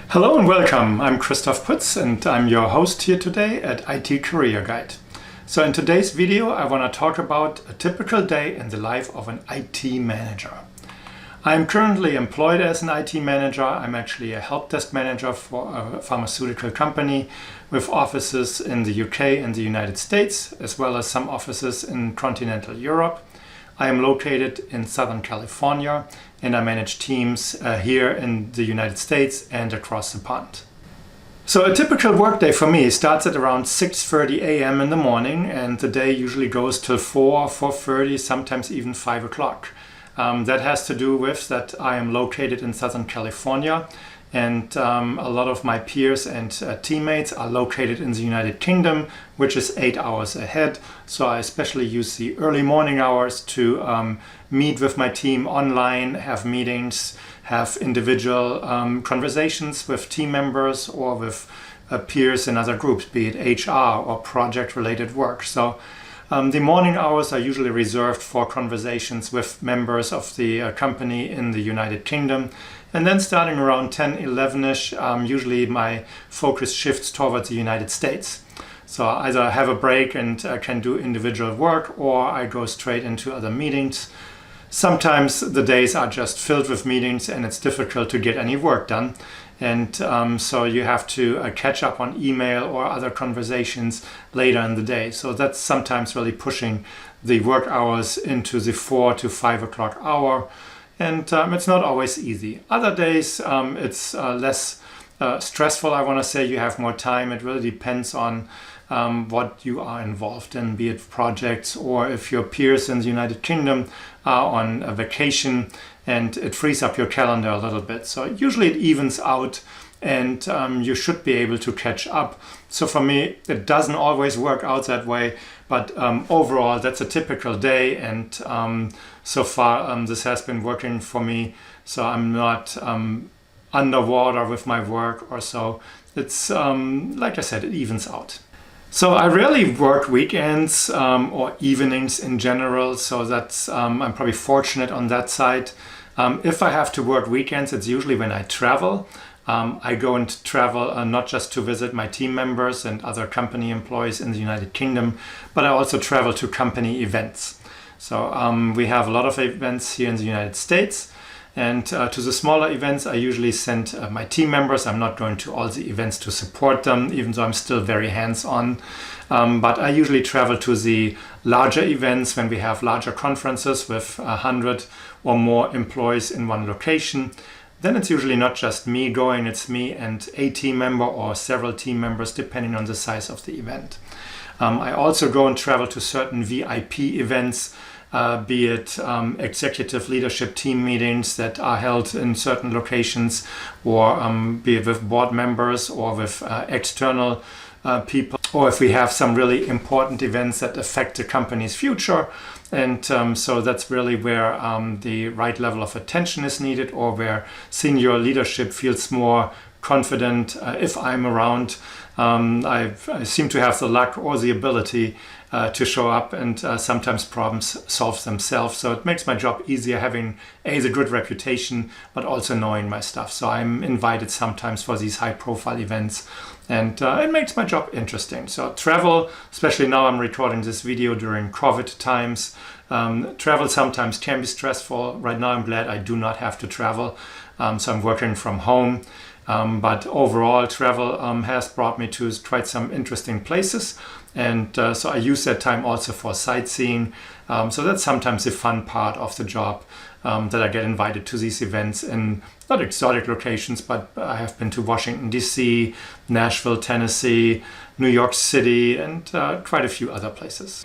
Hello and welcome. I'm Christoph Putz and I'm your host here today at IT Career Guide. So in today's video I want to talk about a typical day in the life of an IT manager. I'm currently employed as an IT manager. I'm actually a help desk manager for a pharmaceutical company with offices in the UK and the United States, as well as some offices in continental Europe. I am located in Southern California and I manage teams here in the United States and across the pond. So a typical workday for me starts at around 6:30 a.m. in the morning, and the day usually goes till 4:30, sometimes even 5 o'clock. That has to do with that I am located in Southern California, and a lot of my peers and teammates are located in the United Kingdom, which is 8 hours ahead. So I especially use the early morning hours to meet with my team online, have meetings, have individual conversations with team members or with peers in other groups, be it HR or project-related work. So the morning hours are usually reserved for conversations with members of the company in the United Kingdom. And then starting around 10, 11-ish, usually my focus shifts towards the United States. So either I have a break and can do individual work, or I go straight into other meetings. Sometimes the days are just filled with meetings and it's difficult to get any work done. And so you have to catch up on email or other conversations later in the day. So that's sometimes really pushing the work hours into the 4 to 5 o'clock hour. And it's not always easy. Other days it's less stressful, I want to say. You have more time. It really depends on what you are involved in, be it projects or if your peers in the United Kingdom are on a vacation, and it frees up your calendar a little bit. So usually it evens out and you should be able to catch up. So for me, it doesn't always work out that way, but overall that's a typical day, and so far this has been working for me. So I'm not underwater with my work or so. It's like I said, it evens out. So I rarely work weekends or evenings in general, so that's I'm probably fortunate on that side. If I have to work weekends, it's usually when I travel. I go and travel not just to visit my team members and other company employees in the United Kingdom, but I also travel to company events. So we have a lot of events here in the United States. And to the smaller events, I usually send my team members. I'm not going to all the events to support them, even though I'm still very hands-on. But I usually travel to the larger events when we have larger conferences with 100 or more employees in one location. Then it's usually not just me going, it's me and a team member or several team members, depending on the size of the event. I also go and travel to certain VIP events, be it executive leadership team meetings that are held in certain locations, or be it with board members or with external people, or if we have some really important events that affect the company's future. And so that's really where the right level of attention is needed, or where senior leadership feels more confident if I'm around. I seem to have the luck or the ability to show up, and sometimes problems solve themselves. So it makes my job easier having the good reputation, but also knowing my stuff. So I'm invited sometimes for these high profile events, and it makes my job interesting. So travel, especially now I'm recording this video during COVID times, travel sometimes can be stressful. Right now I'm glad I do not have to travel. So I'm working from home. But overall, travel has brought me to quite some interesting places. And so I use that time also for sightseeing. So that's sometimes the fun part of the job, that I get invited to these events in not exotic locations, but I have been to Washington, D.C., Nashville, Tennessee, New York City, and quite a few other places.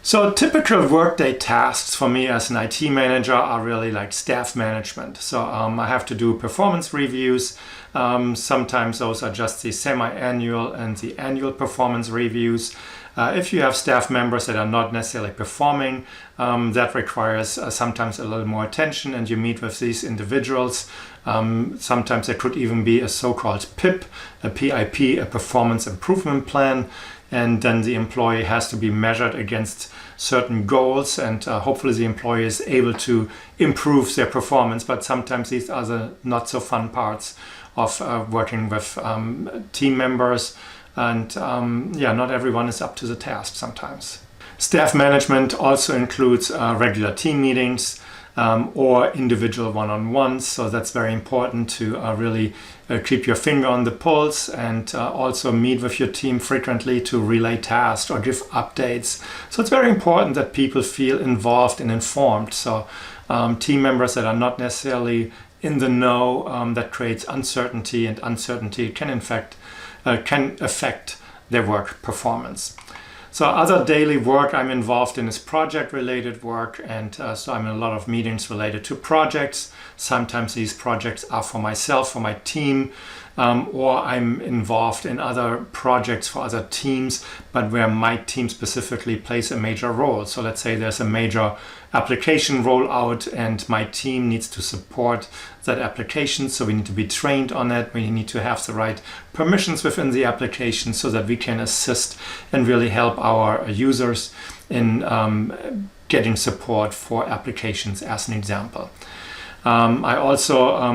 So typical workday tasks for me as an IT manager are really like staff management. So I have to do performance reviews. Sometimes those are just the semi-annual and the annual performance reviews. If you have staff members that are not necessarily performing, that requires sometimes a little more attention, and you meet with these individuals. Sometimes there could even be a so-called PIP, a PIP, a performance improvement plan, and then the employee has to be measured against certain goals, and hopefully the employee is able to improve their performance. But sometimes these are the not so fun parts of working with team members, and not everyone is up to the task sometimes. Staff management also includes regular team meetings or individual one-on-ones, so that's very important to really keep your finger on the pulse, and also meet with your team frequently to relay tasks or give updates. So it's very important that people feel involved and informed. So team members that are not necessarily in the know, that creates uncertainty, and uncertainty can in fact can affect their work performance. So other daily work I'm involved in is project-related work, and so I'm in a lot of meetings related to projects. Sometimes these projects are for myself, for my team, or I'm involved in other projects for other teams, but where my team specifically plays a major role. So let's say there's a major application rollout and my team needs to support that application, so we need to be trained on it. We need to have the right permissions within the application so that we can assist and really help our users in getting support for applications, as an example. I also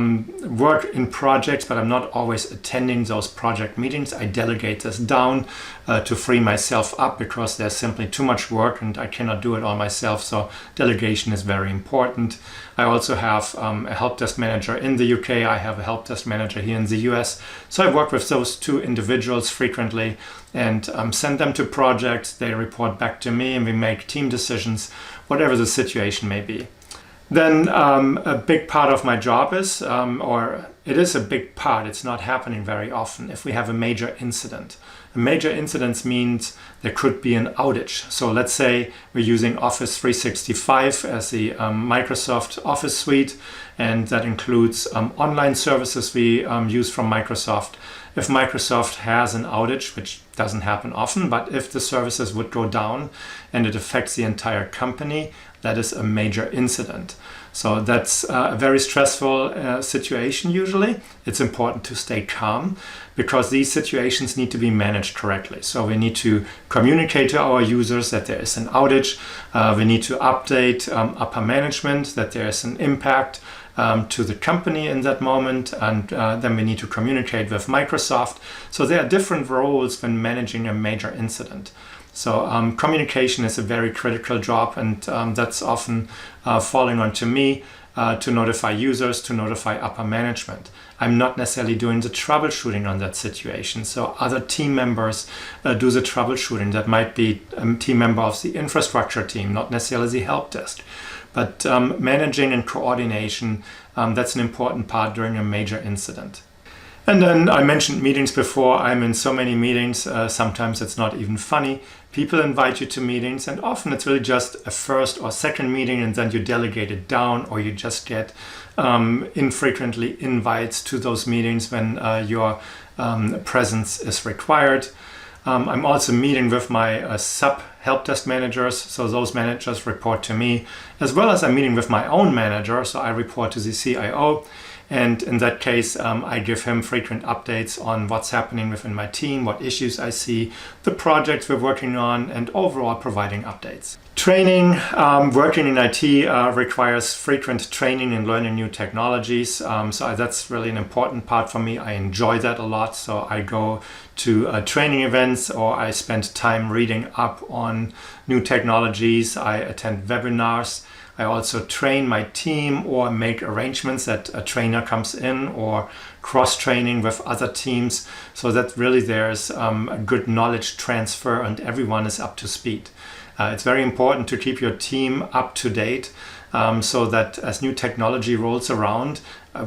work in projects, but I'm not always attending those project meetings. I delegate this down to free myself up, because there's simply too much work and I cannot do it all myself. So delegation is very important. I also have a help desk manager in the UK. I have a help desk manager here in the US. So I work with those two individuals frequently and send them to projects. They report back to me and we make team decisions, whatever the situation may be. Then a big part of my job is, or it is a big part, it's not happening very often, if we have a major incident. A major incident means there could be an outage. So let's say we're using Office 365 as the Microsoft Office suite, and that includes online services we use from Microsoft. If Microsoft has an outage, which doesn't happen often, but if the services would go down and it affects the entire company, that is a major incident. So that's a very stressful situation usually. It's important to stay calm, because these situations need to be managed correctly. So we need to communicate to our users that there is an outage. We need to update upper management that there is an impact to the company in that moment, and then we need to communicate with Microsoft. So there are different roles when managing a major incident. So communication is a very critical job, and that's often falling onto me to notify users, to notify upper management. I'm not necessarily doing the troubleshooting on that situation. So other team members do the troubleshooting. That might be a team member of the infrastructure team, not necessarily the help desk. But managing and coordination, that's an important part during a major incident. And then I mentioned meetings before. I'm in so many meetings, sometimes it's not even funny. People invite you to meetings, and often it's really just a first or second meeting, and then you delegate it down, or you just get infrequently invites to those meetings when your presence is required. I'm also meeting with my sub help desk managers, so those managers report to me, as well as I'm meeting with my own manager, so I report to the CIO. And in that case, I give him frequent updates on what's happening within my team, what issues I see, the projects we're working on, and overall providing updates. Training, working in IT requires frequent training and learning new technologies. So that's really an important part for me. I enjoy that a lot. So I go to training events, or I spend time reading up on new technologies. I attend webinars. I also train my team or make arrangements that a trainer comes in, or cross-training with other teams, so that really there's a good knowledge transfer and everyone is up to speed. It's very important to keep your team up to date, so that as new technology rolls around,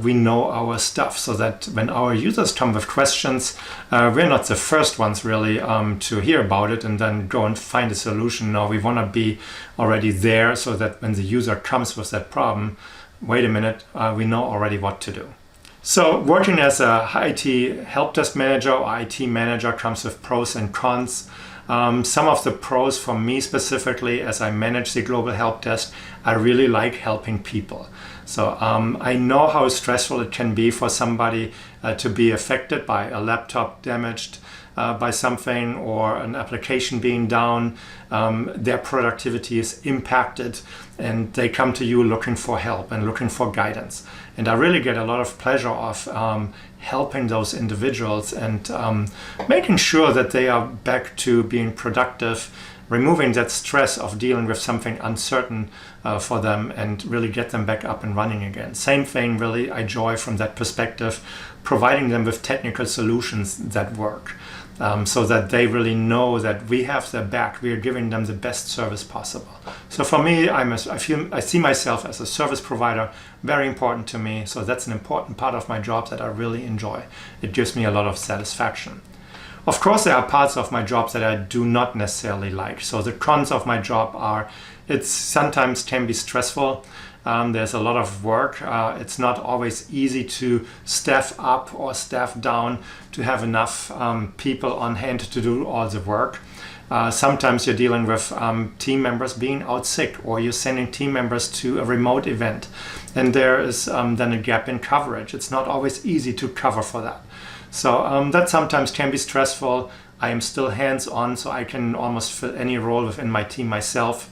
we know our stuff, so that when our users come with questions, we're not the first ones really to hear about it and then go and find a solution. No, we want to be already there, so that when the user comes with that problem, wait a minute, we know already what to do. So working as a IT help desk manager or IT manager comes with pros and cons. Some of the pros for me specifically, as I manage the global help desk, I really like helping people. So I know how stressful it can be for somebody to be affected by a laptop damaged by something or an application being down. Their productivity is impacted and they come to you looking for help and looking for guidance. And I really get a lot of pleasure of helping those individuals and making sure that they are back to being productive, removing that stress of dealing with something uncertain for them and really get them back up and running again. Same thing, really, I enjoy from that perspective, providing them with technical solutions that work. So that they really know that we have their back, we are giving them the best service possible. So for me, I see myself as a service provider, very important to me. So that's an important part of my job that I really enjoy. It gives me a lot of satisfaction. Of course, there are parts of my job that I do not necessarily like. So the cons of my job are, it sometimes can be stressful. There's a lot of work. It's not always easy to staff up or staff down to have enough people on hand to do all the work. Sometimes you're dealing with team members being out sick, or you're sending team members to a remote event, and there is then a gap in coverage. It's not always easy to cover for that. So that sometimes can be stressful. I am still hands-on, so I can almost fill any role within my team myself.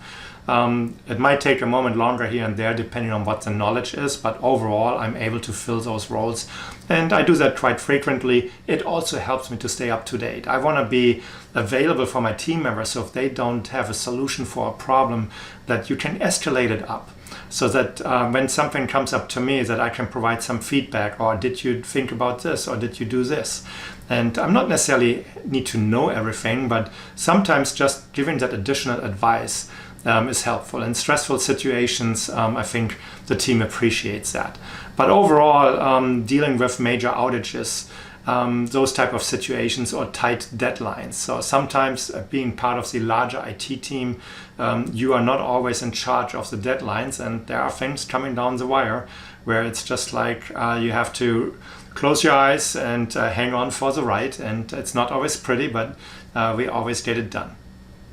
It might take a moment longer here and there depending on what the knowledge is, but overall I'm able to fill those roles, and I do that quite frequently. It also helps me to stay up to date. I want to be available for my team members, so if they don't have a solution for a problem, that you can escalate it up, so that when something comes up to me, that I can provide some feedback, or did you think about this, or did you do this? And I'm not necessarily need to know everything, but sometimes just giving that additional advice is helpful. In stressful situations, I think the team appreciates that. But overall, dealing with major outages, those type of situations, or tight deadlines. So sometimes being part of the larger IT team, you are not always in charge of the deadlines, and there are things coming down the wire where it's just like you have to close your eyes and hang on for the ride, and it's not always pretty, but we always get it done.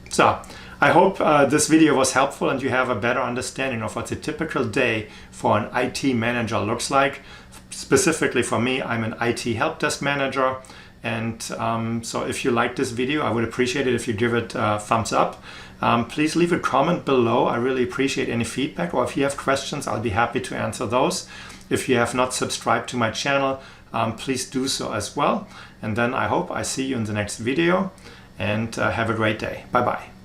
So I hope this video was helpful and you have a better understanding of what a typical day for an IT manager looks like. Specifically for me, I'm an IT Helpdesk Manager, and so if you like this video, I would appreciate it if you give it a thumbs up. Please leave a comment below. I really appreciate any feedback, or if you have questions, I'll be happy to answer those. If you have not subscribed to my channel, please do so as well. And then I hope I see you in the next video, and have a great day. Bye-bye.